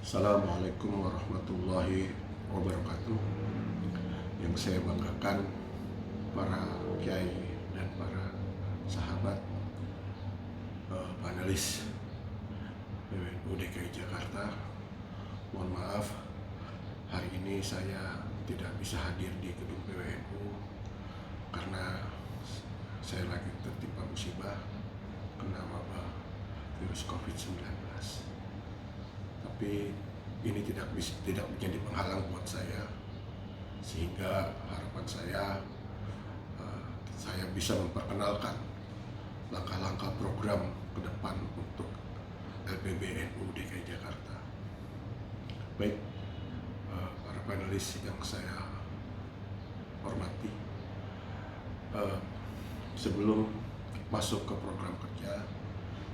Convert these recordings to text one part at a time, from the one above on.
Assalamualaikum warahmatullahi wabarakatuh. Yang saya banggakan para kiai dan para sahabat panelis PWNU DKI Jakarta. Mohon maaf, hari ini saya tidak bisa hadir di gedung PWNU karena saya lagi tertimpa musibah kena wabah virus COVID-19. Tapi ini tidak menjadi penghalang buat saya, sehingga harapan saya bisa memperkenalkan langkah-langkah program ke depan untuk LPBNU DKI Jakarta. Baik, para panelis yang saya hormati, sebelum masuk ke program kerja,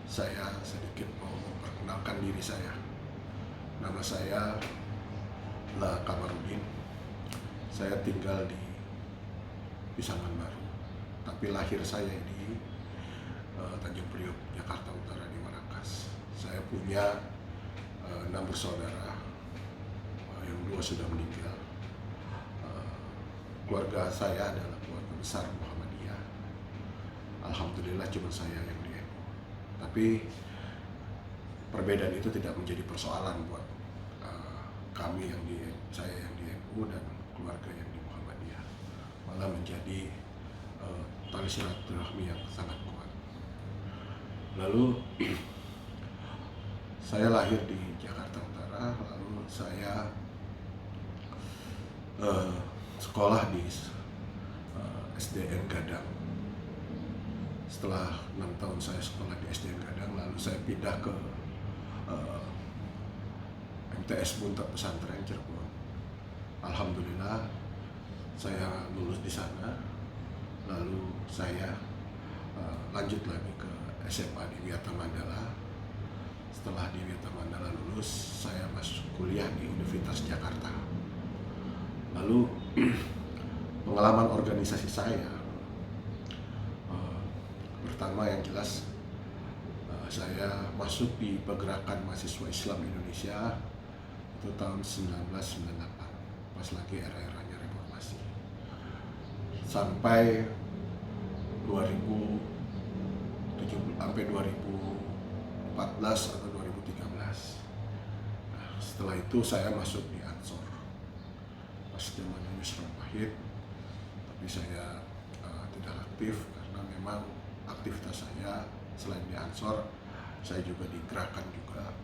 saya sedikit mau memperkenalkan diri saya. Nama saya La Kamarudin. Saya tinggal di Pisangan Baru, tapi lahir saya di Tanjung Priok, Jakarta Utara, di Warakas. Saya punya 6 bersaudara, yang 2 sudah meninggal. Keluarga saya adalah keluarga besar Muhammadiyah. Alhamdulillah cuma saya yang di NU. Tapi perbedaan itu tidak menjadi persoalan buat kami saya yang di NU dan keluarga yang di Muhammadiyah, malah menjadi tali silaturahmi yang sangat kuat. Lalu saya lahir di Jakarta Utara, lalu saya sekolah di SDN Gadang. Setelah 6 tahun saya sekolah di SDN Gadang, lalu saya pindah ke MTS Buntet Pesantren Cirebon. Alhamdulillah saya lulus di sana, lalu saya lanjut lagi ke SMA di Wiyata Mandala. Setelah di Wiyata Mandala lulus, saya masuk kuliah di Universitas Jakarta. Lalu pengalaman organisasi saya, pertama yang jelas saya masuk di Pergerakan Mahasiswa Islam Indonesia itu tahun 1998, pas lagi era-eranya reformasi, sampai 2014 atau 2013. Nah, setelah itu saya masuk di Ansor pas zamannya Yusron Wahid, tapi saya tidak aktif karena memang aktivitas saya selain di Ansor, saya juga di gerakan juga,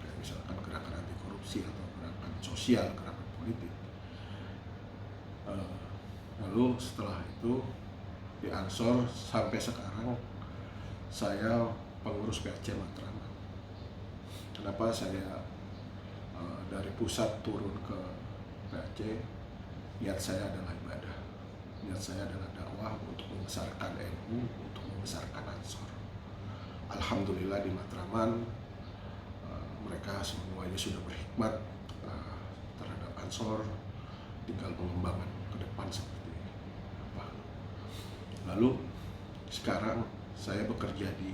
kayak misalkan gerakan anti korupsi atau gerakan sosial, gerakan politik. Lalu setelah itu di Ansor sampai sekarang saya pengurus PAC Matraman. Kenapa saya dari pusat turun ke PAC? Niat saya adalah ibadah, niat saya adalah dakwah untuk membesarkan NU, untuk membesarkan Ansor. Alhamdulillah di Matraman mereka semuanya sudah berhikmat terhadap Ansor, tinggal pengembangan ke depan seperti apa. Lalu sekarang saya bekerja di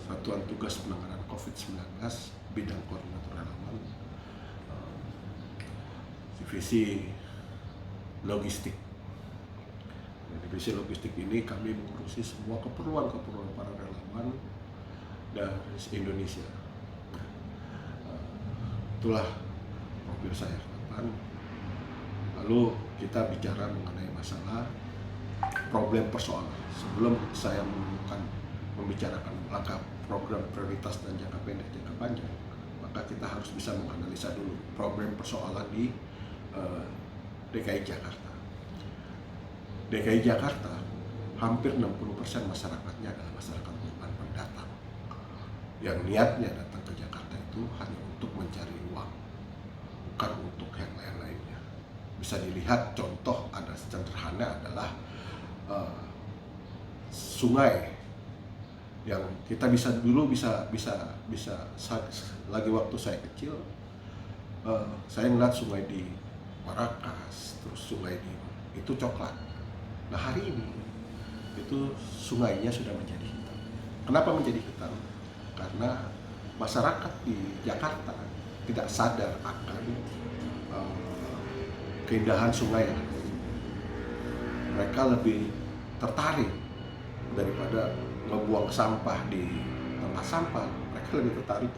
Satuan Tugas Penanganan COVID-19 bidang koordinator relawan, divisi logistik. Divisi logistik ini kami mengurusi semua keperluan para relawan dari Indonesia. Itulah profil saya ke depan. Lalu kita bicara mengenai masalah problem persoalan. Sebelum saya membicarakan langkah program prioritas dan jangka pendek, jangka panjang, maka kita harus bisa menganalisa dulu problem persoalan di DKI Jakarta. DKI Jakarta hampir 60% masyarakatnya adalah masyarakat urban pendatang yang niatnya datang ke Jakarta itu hanya untuk mencari uang, bukan untuk yang lain-lainnya. Bisa dilihat contoh ada sederhana adalah sungai yang kita bisa lagi waktu saya kecil, saya melihat sungai di Warakas, terus sungai itu coklat. Nah, hari ini itu sungainya sudah menjadi hitam. Kenapa menjadi hitam? Karena masyarakat di Jakarta tidak sadar akan keindahan sungai yang ada di sini. Mereka lebih tertarik daripada ngebuang sampah di tempat sampah, mereka lebih tertarik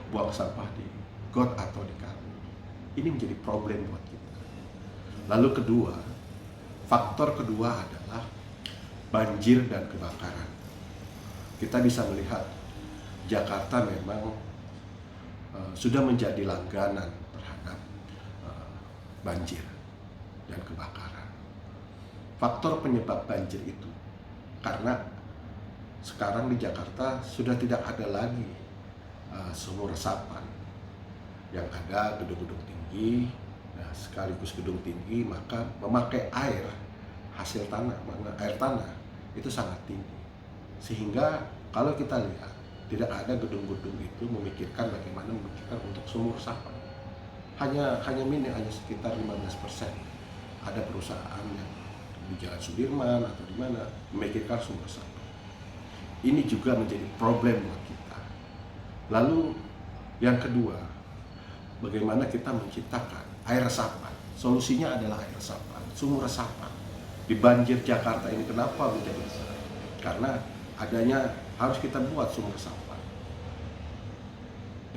buang sampah di got atau di kali. Ini menjadi problem buat kita. Lalu faktor kedua adalah banjir dan kebakaran. Kita bisa melihat Jakarta memang sudah menjadi langganan terhadap banjir dan kebakaran. Faktor penyebab banjir itu karena sekarang di Jakarta sudah tidak ada lagi sumur resapan, yang ada gedung-gedung tinggi. Nah, sekaligus gedung tinggi maka memakai air hasil tanah, air tanah itu sangat tinggi, sehingga kalau kita lihat tidak ada gedung-gedung itu memikirkan bagaimana memikirkan untuk sumur resapan. Hanya sekitar 15% ada perusahaan yang di Jalan Sudirman atau di mana memikirkan sumur resapan. Ini juga menjadi problem buat kita. Lalu yang kedua, bagaimana kita menciptakan air resapan. Solusinya adalah air resapan, sumur resapan. Di banjir Jakarta ini kenapa menjadi besar? Karena adanya harus kita buat sumur resapan.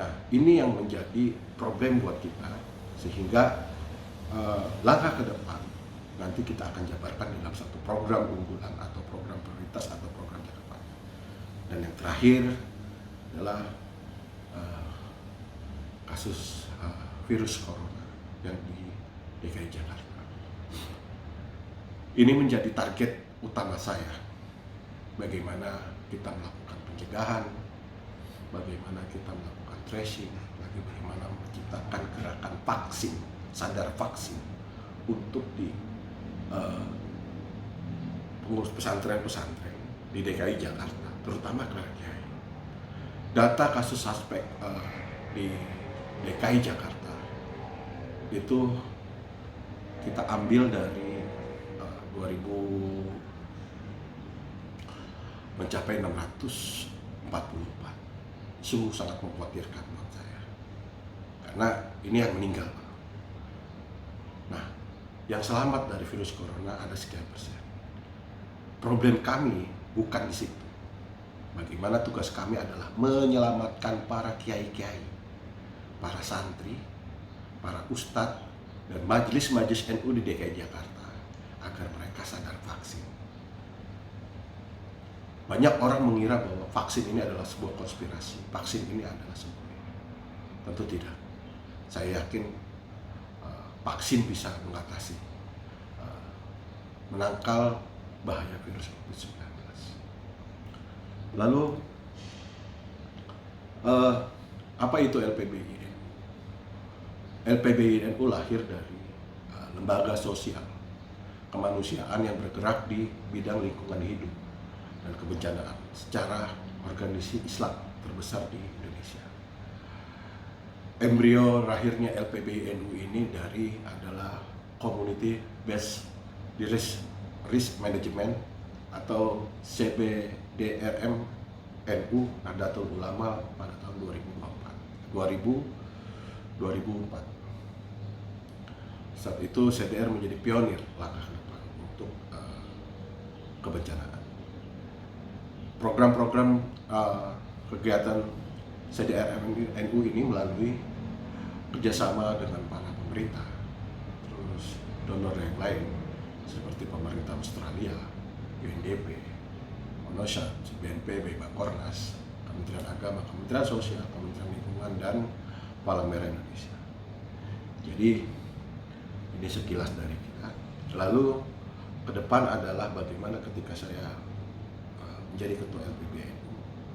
Nah, ini yang menjadi problem buat kita, sehingga langkah ke depan nanti kita akan jabarkan dalam satu program unggulan atau program prioritas atau program jangka panjang. Dan yang terakhir adalah kasus virus corona yang di DKI Jakarta. Ini menjadi target utama saya. Bagaimana kita melakukan pencegahan, bagaimana kita melakukan tracing, bagaimana menciptakan gerakan vaksin, sadar vaksin untuk di pengurus pesantren-pesantren di DKI Jakarta, terutama Kiai. Data kasus suspek di DKI Jakarta itu kita ambil dari 2000 mencapai 644. Sungguh sangat mengkhawatirkan buat saya, karena ini yang meninggal. Nah, yang selamat dari virus corona ada sekian persen. Problem kami bukan di situ. Bagaimana tugas kami adalah menyelamatkan para kiai-kiai, para santri, para ustadz, dan majelis-majelis NU di DKI Jakarta agar mereka sadar vaksin. Banyak orang mengira bahwa vaksin ini adalah sebuah konspirasi, vaksin ini adalah sembunyi. Tentu tidak. Saya yakin vaksin bisa mengatasi, menangkal bahaya virus COVID-19. Lalu, apa itu LPBI? LPBI NU lahir dari lembaga sosial kemanusiaan yang bergerak di bidang lingkungan hidup dan kebencanaan secara organisasi Islam terbesar di Indonesia. Embrio lahirnya LPBI NU ini adalah Community Based Risk Management atau CBDRM NU Nahdlatul Ulama pada tahun 2004. Saat itu CDR menjadi pionir langkah ke depan untuk kebencanaan. Program-program kegiatan CDR NU ini melalui kerjasama dengan para pemerintah, terus donor yang lain seperti pemerintah Australia, UNDP, ONOSHA, BNPB, Bakornas, Kementerian Agama, Kementerian Sosial, Kementerian Lingkungan, dan Palang Merah Indonesia. Jadi ini sekilas dari kita. Lalu ke depan adalah bagaimana ketika saya menjadi ketua LPBI,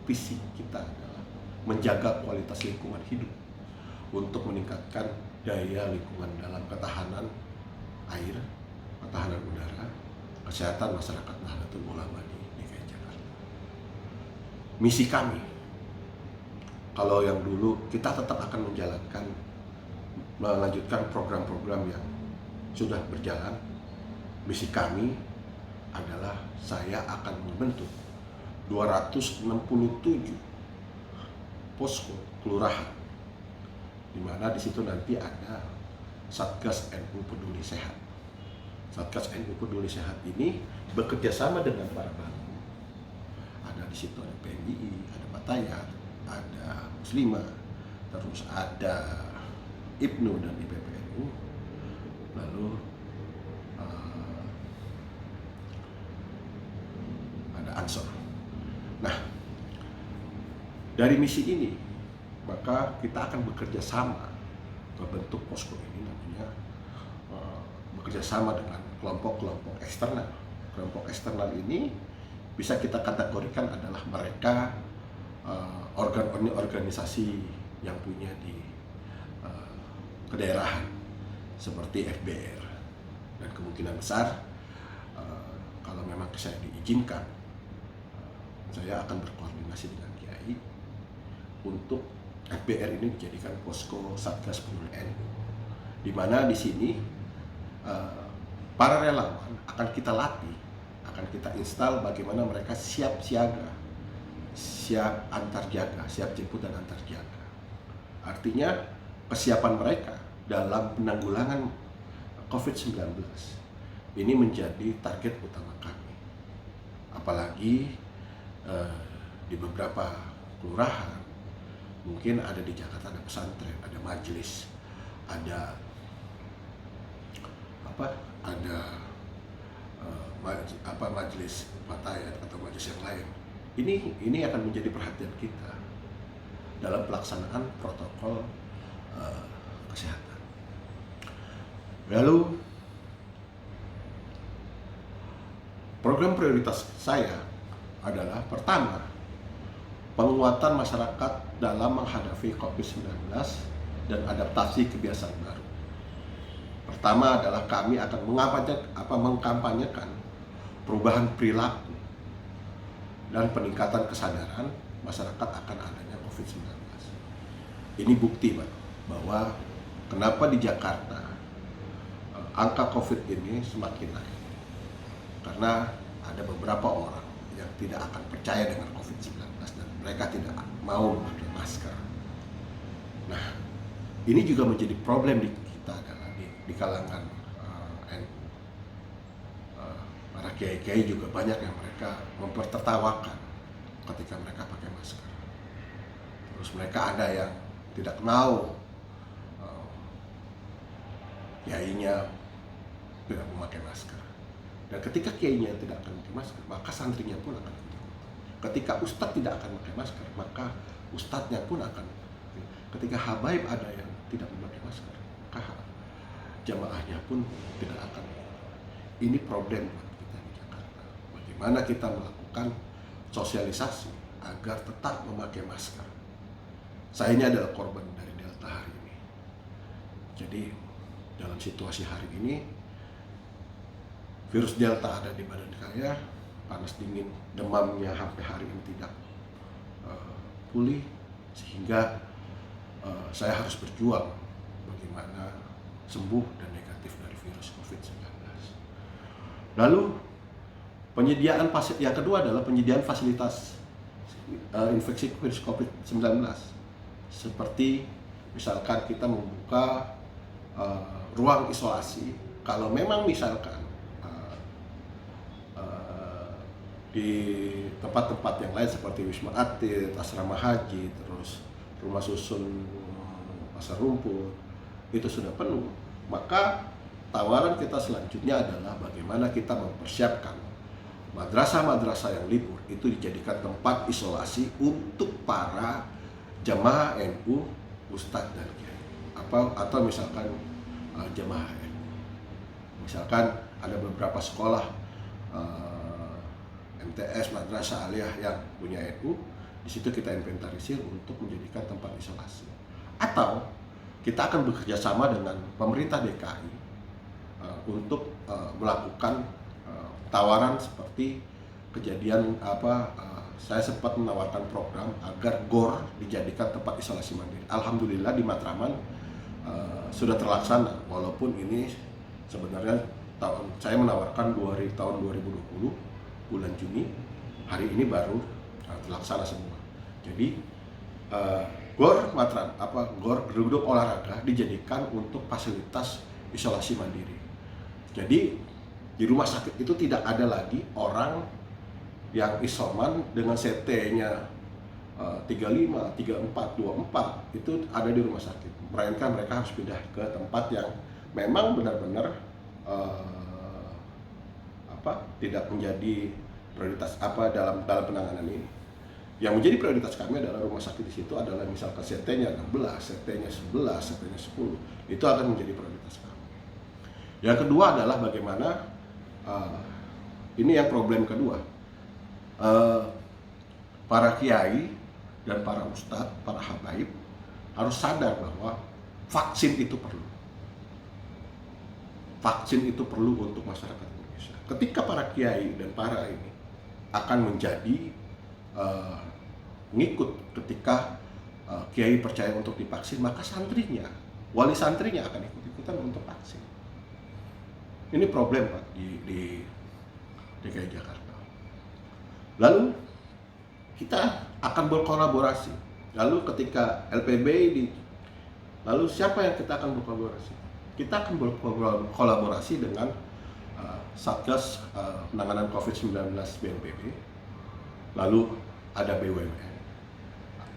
visi kita adalah menjaga kualitas lingkungan hidup untuk meningkatkan daya lingkungan dalam ketahanan air, ketahanan udara, kesehatan masyarakat Nahdlatul Ulama di DKI Jakarta. Misi kami, kalau yang dulu kita tetap akan melanjutkan program-program yang sudah berjalan. Misi kami adalah saya akan membentuk 267 posko kelurahan, di mana di situ nanti ada Satgas NU Peduli Sehat. Satgas NU Peduli Sehat ini bekerja sama dengan para bank. Ada di situ ada PMII, ada Batayat, ada Muslimah, terus ada IPNU dan IPPNU, lalu ada Ansor. Nah, dari misi ini maka kita akan bekerja sama membentuk posko ini, namanya bekerja sama dengan kelompok-kelompok eksternal. Kelompok eksternal ini bisa kita kategorikan adalah mereka organisasi yang punya di kedaerahan seperti FBR, dan kemungkinan besar kalau memang saya diizinkan, saya akan berkoordinasi dengan Kiai untuk FBR ini dijadikan posko Satgas Peduli NU, di mana di sini para relawan akan kita latih, akan kita install bagaimana mereka siap siaga, siap antar jaga, siap jemput dan antar jaga. Artinya kesiapan mereka dalam penanggulangan COVID-19 ini menjadi target utama kami. Apalagi di beberapa kelurahan, mungkin ada di Jakarta ada pesantren, ada majelis, ada majelis Batayat atau majelis yang lain. Ini akan menjadi perhatian kita dalam pelaksanaan protokol kesehatan. Lalu program prioritas saya adalah pertama, penguatan masyarakat dalam menghadapi COVID-19 dan adaptasi kebiasaan baru. Pertama adalah kami akan mengkampanyekan perubahan perilaku dan peningkatan kesadaran masyarakat akan adanya COVID-19. Ini bukti, Pak, bahwa kenapa di Jakarta angka COVID ini semakin naik. Karena ada beberapa orang yang tidak akan percaya dengan COVID-19 dan mereka tidak mau memakai masker. Nah, ini juga menjadi problem di kita adalah di kalangan NU. Para kiai-kiai juga banyak yang mereka mempertertawakan ketika mereka pakai masker. Terus mereka ada yang tidak mau kiainya tidak memakai masker. Dan ketika kiainya tidak akan memakai masker, maka santrinya pun akan ikut. Ketika ustadz tidak akan memakai masker, maka ustadznya pun akan. Ketika habaib ada yang tidak memakai masker, maka jamaahnya pun tidak akan. Ini problem buat kita di Jakarta. Bagaimana kita melakukan sosialisasi agar tetap memakai masker. Saya ini adalah korban dari Delta hari ini. Jadi dalam situasi hari ini, virus Delta ada di badan saya, panas dingin, demamnya sampai hari ini tidak pulih, sehingga saya harus berjuang bagaimana sembuh dan negatif dari virus COVID-19. Lalu yang kedua adalah penyediaan fasilitas infeksi virus COVID-19, seperti misalkan kita membuka ruang isolasi. Kalau memang misalkan di tempat-tempat yang lain seperti Wisma Atlet, asrama haji, terus rumah susun pasar rumput itu sudah penuh, maka tawaran kita selanjutnya adalah bagaimana kita mempersiapkan madrasah-madrasah yang libur itu dijadikan tempat isolasi untuk para jamaah NU, ustadz dan kiai, atau misalkan jamaah NU. Misalkan ada beberapa sekolah MTS, madrasah aliyah yang punya NU, di situ kita inventarisir untuk menjadikan tempat isolasi. Atau kita akan bekerja sama dengan pemerintah DKI untuk melakukan tawaran seperti kejadian saya sempat menawarkan program agar GOR dijadikan tempat isolasi mandiri. Alhamdulillah di Matraman sudah terlaksana, walaupun ini sebenarnya saya menawarkan tahun 2020 bulan Juni, hari ini baru terlaksana semua. Jadi eh, gor gedung olahraga dijadikan untuk fasilitas isolasi mandiri. Jadi di rumah sakit itu tidak ada lagi orang yang isoman dengan CT-nya 35, 34, 24 itu ada di rumah sakit. Melainkan mereka harus pindah ke tempat yang memang benar-benar tidak menjadi prioritas dalam penanganan ini. Yang menjadi prioritas kami adalah rumah sakit di situ adalah misalkan CT-nya 16, CT-nya 11, CT-nya 10. Itu akan menjadi prioritas kami. Yang kedua adalah bagaimana ini yang problem kedua. Para kiai dan para ustadz, para habaib harus sadar bahwa vaksin itu perlu. Vaksin itu perlu untuk masyarakat Indonesia. Ketika para kiai dan para ini akan menjadi ngikut ketika kiai percaya untuk divaksin, maka santrinya, wali santrinya akan ikut-ikutan untuk vaksin. Ini problem Pak di DKI Jakarta. Lalu kita akan berkolaborasi. Lalu ketika LPB lalu siapa yang kita akan berkolaborasi? Kita akan berkolaborasi dengan Satgas Penanganan COVID-19 BNPB. Lalu ada BUMN.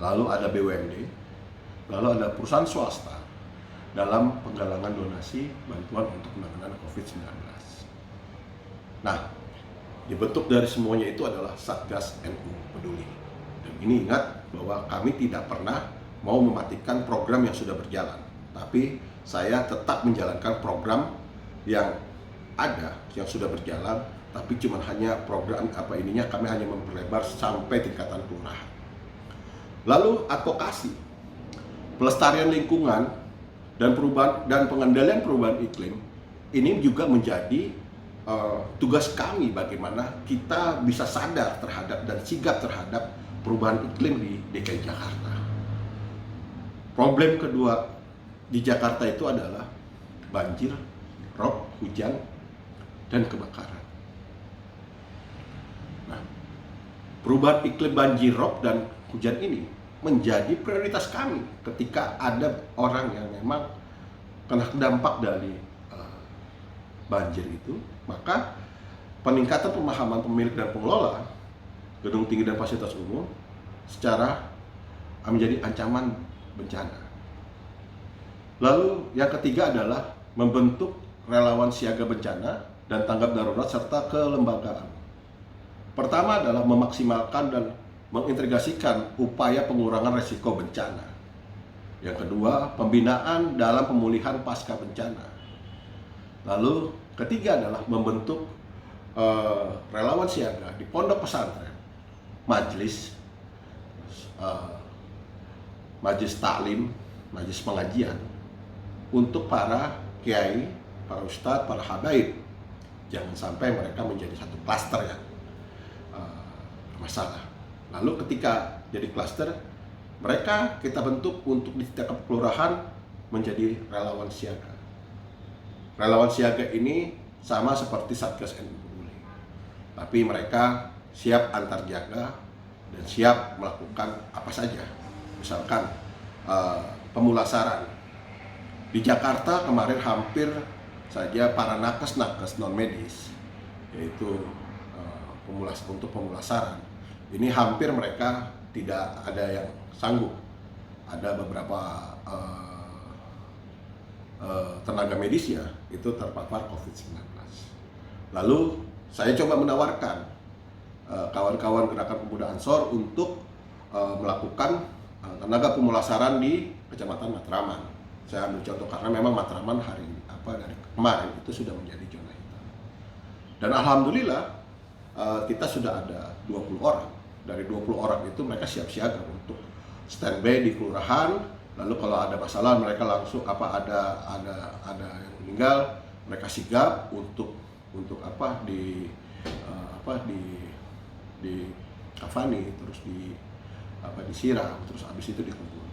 Lalu ada BUMD. Lalu ada perusahaan swasta dalam penggalangan donasi bantuan untuk penanganan COVID-19. Nah, dibentuk dari semuanya itu adalah Satgas NU Peduli. Dan ini ingat bahwa kami tidak pernah mau mematikan program yang sudah berjalan, tapi saya tetap menjalankan program yang ada, yang sudah berjalan, tapi cuma hanya program kami hanya memperlebar sampai tingkatan kelurahan. Lalu advokasi, pelestarian lingkungan dan pengendalian perubahan iklim ini juga menjadi tugas kami bagaimana kita bisa sadar terhadap dan sigap terhadap perubahan iklim di DKI Jakarta. Problem kedua di Jakarta itu adalah banjir, rob, hujan, dan kebakaran. Nah, perubahan iklim banjir, rob, dan hujan ini menjadi prioritas kami ketika ada orang yang memang kena dampak dari banjir itu, maka peningkatan pemahaman pemilik dan pengelola gedung tinggi dan fasilitas umum secara menjadi ancaman bencana. Lalu yang ketiga adalah membentuk relawan siaga bencana dan tanggap darurat serta kelembagaan. Pertama adalah memaksimalkan dan mengintegrasikan upaya pengurangan resiko bencana. Yang kedua, pembinaan dalam pemulihan pasca bencana. Lalu ketiga adalah membentuk relawan siaga di pondok pesantren, majelis taklim, majelis pengajian untuk para kiai, para ustadz, para habaib. Jangan sampai mereka menjadi satu klaster yang bermasalah. Lalu ketika jadi klaster, mereka kita bentuk untuk di setiap kelurahan menjadi relawan siaga. Relawan siaga ini sama seperti Satgas NU Peduli, tapi mereka siap antar jaga dan siap melakukan apa saja. Misalkan pemulasaran di Jakarta kemarin hampir saja para nakes non medis, yaitu untuk pemulasaran ini hampir mereka tidak ada yang sanggup. Ada beberapa tenaga medisnya itu terpapar COVID-19. Lalu saya coba menawarkan kawan-kawan Gerakan Pemuda Ansor untuk melakukan tenaga pemulasaran di Kecamatan Matraman. Saya ambil contoh karena memang Matraman dari kemarin itu sudah menjadi zona hitam. Dan alhamdulillah kita sudah ada 20 orang. Dari 20 orang itu mereka siap siaga untuk standby di kelurahan. Lalu kalau ada masalah mereka langsung ada yang meninggal, mereka sigap untuk di kafani, terus disiram, terus habis itu dikubur.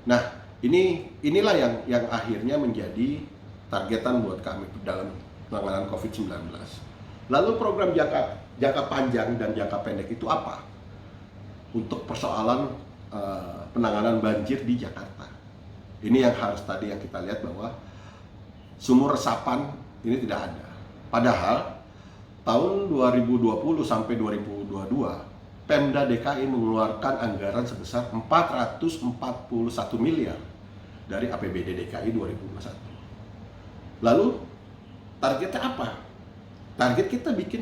Nah, inilah yang akhirnya menjadi targetan buat kami dalam penanganan COVID-19. Lalu program jangka panjang dan jangka pendek itu apa? Untuk persoalan penanganan banjir di Jakarta. Ini yang harus tadi yang kita lihat bahwa sumur resapan ini tidak ada. Padahal tahun 2020 sampai 2022 Pemda DKI mengeluarkan anggaran sebesar 441 miliar dari APBD DKI 2021. Lalu targetnya apa? Target kita bikin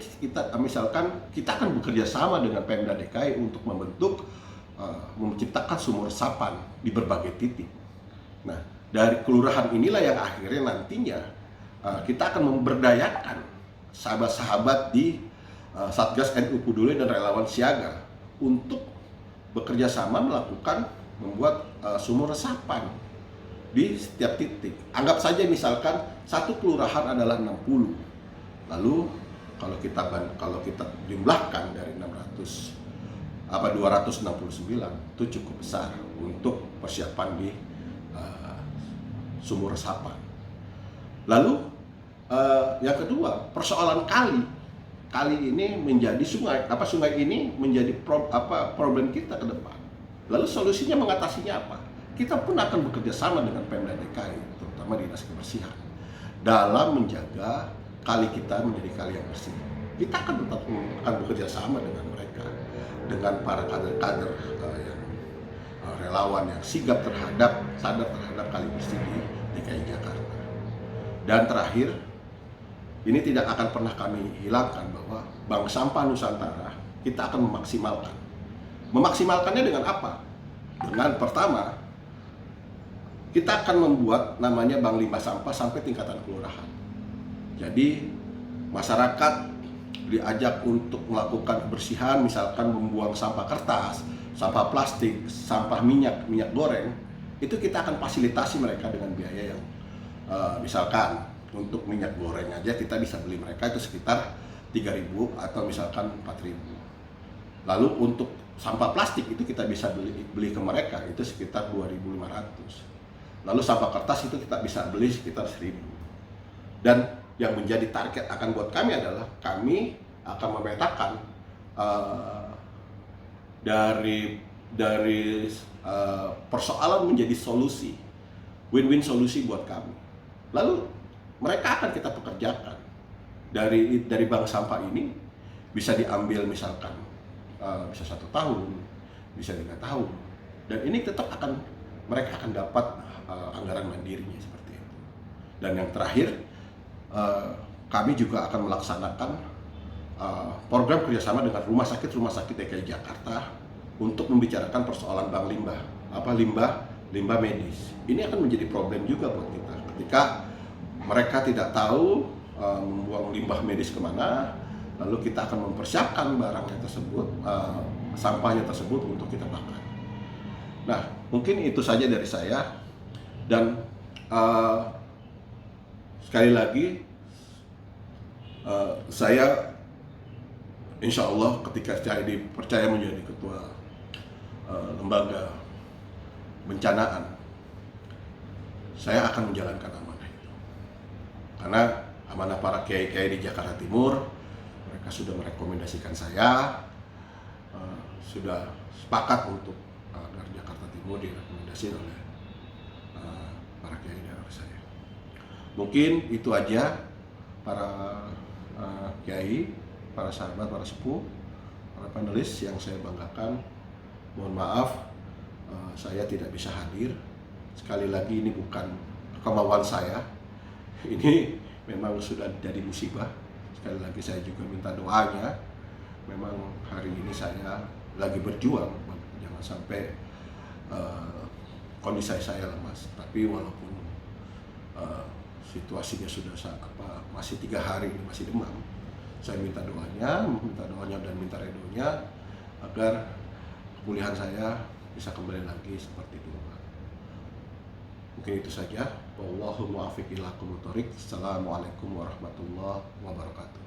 misalkan kita akan bekerja sama dengan Pemda DKI untuk membentuk menciptakan sumur resapan di berbagai titik. Nah, dari kelurahan inilah yang akhirnya nantinya kita akan memberdayakan sahabat-sahabat di Satgas NU Peduli dan relawan siaga untuk bekerja sama membuat sumur resapan di setiap titik. Anggap saja misalkan satu kelurahan adalah 60. Lalu kalau kita jumlahkan dari 269 itu cukup besar untuk persiapan di sumur resapan. Lalu yang kedua, persoalan kali ini menjadi sungai ini menjadi problem kita ke depan. Lalu solusinya mengatasinya apa? Kita pun akan bekerja sama dengan Pemda DKI, terutama Dinas Kebersihan, dalam menjaga kali kita menjadi kali yang bersih. Kita akan bekerja sama dengan mereka, dengan para kader-kader yang relawan yang sadar terhadap kali bersih di DKI Jakarta. Dan terakhir, ini tidak akan pernah kami hilangkan bahwa Bank Sampah Nusantara kita akan memaksimalkan. Memaksimalkannya dengan apa? Dengan pertama, kita akan membuat namanya Bank Limbah Sampah sampai tingkatan kelurahan. Jadi masyarakat diajak untuk melakukan kebersihan, misalkan membuang sampah kertas, sampah plastik, sampah minyak goreng, itu kita akan fasilitasi mereka dengan biaya yang misalkan untuk minyak goreng aja kita bisa beli mereka itu sekitar 3.000 atau misalkan 4.000. Lalu untuk sampah plastik itu kita bisa beli ke mereka itu sekitar 2.500. Lalu sampah kertas itu kita bisa beli sekitar 1.000. Dan yang menjadi target akan buat kami adalah kami akan memetakan dari persoalan menjadi solusi, win-win solusi buat kami. Lalu mereka akan kita pekerjakan dari bank sampah ini bisa diambil misalkan bisa 1 tahun, bisa 3 tahun, dan ini tetap mereka akan dapat anggaran mandirinya seperti itu. Dan yang terakhir, kami juga akan melaksanakan program kerjasama dengan rumah sakit DKI Jakarta untuk membicarakan persoalan bank limbah medis. Ini akan menjadi problem juga buat kita ketika mereka tidak tahu membuang limbah medis kemana, lalu kita akan mempersiapkan barangnya tersebut, sampahnya tersebut untuk kita pakai. Nah, mungkin itu saja dari saya, dan sekali lagi saya insya Allah ketika saya dipercaya menjadi ketua lembaga bencanaan, saya akan menjalankan amanah itu. Karena amanah para kiai-kiai di Jakarta Timur, mereka sudah merekomendasikan saya, sudah sepakat untuk agar Jakarta Timur direkomendasi oleh para kiai dari saya. Mungkin itu aja para kiai, para sahabat, para sepuh, para panelis yang saya banggakan. Mohon maaf saya tidak bisa hadir. Sekali lagi ini bukan kemauan saya. Ini memang sudah jadi musibah. Sekali lagi saya juga minta doanya. Memang hari ini saya lagi berjuang, jangan sampai kondisi saya lemas. Tapi walaupun situasinya sudah masih 3 hari ini masih demam, saya minta doanya dan minta redonya agar pemulihan saya bisa kembali lagi seperti dulu. Mungkin itu saja. Wallahu muwaffiq ila aqwamit thoriq. Assalamualaikum warahmatullahi wabarakatuh.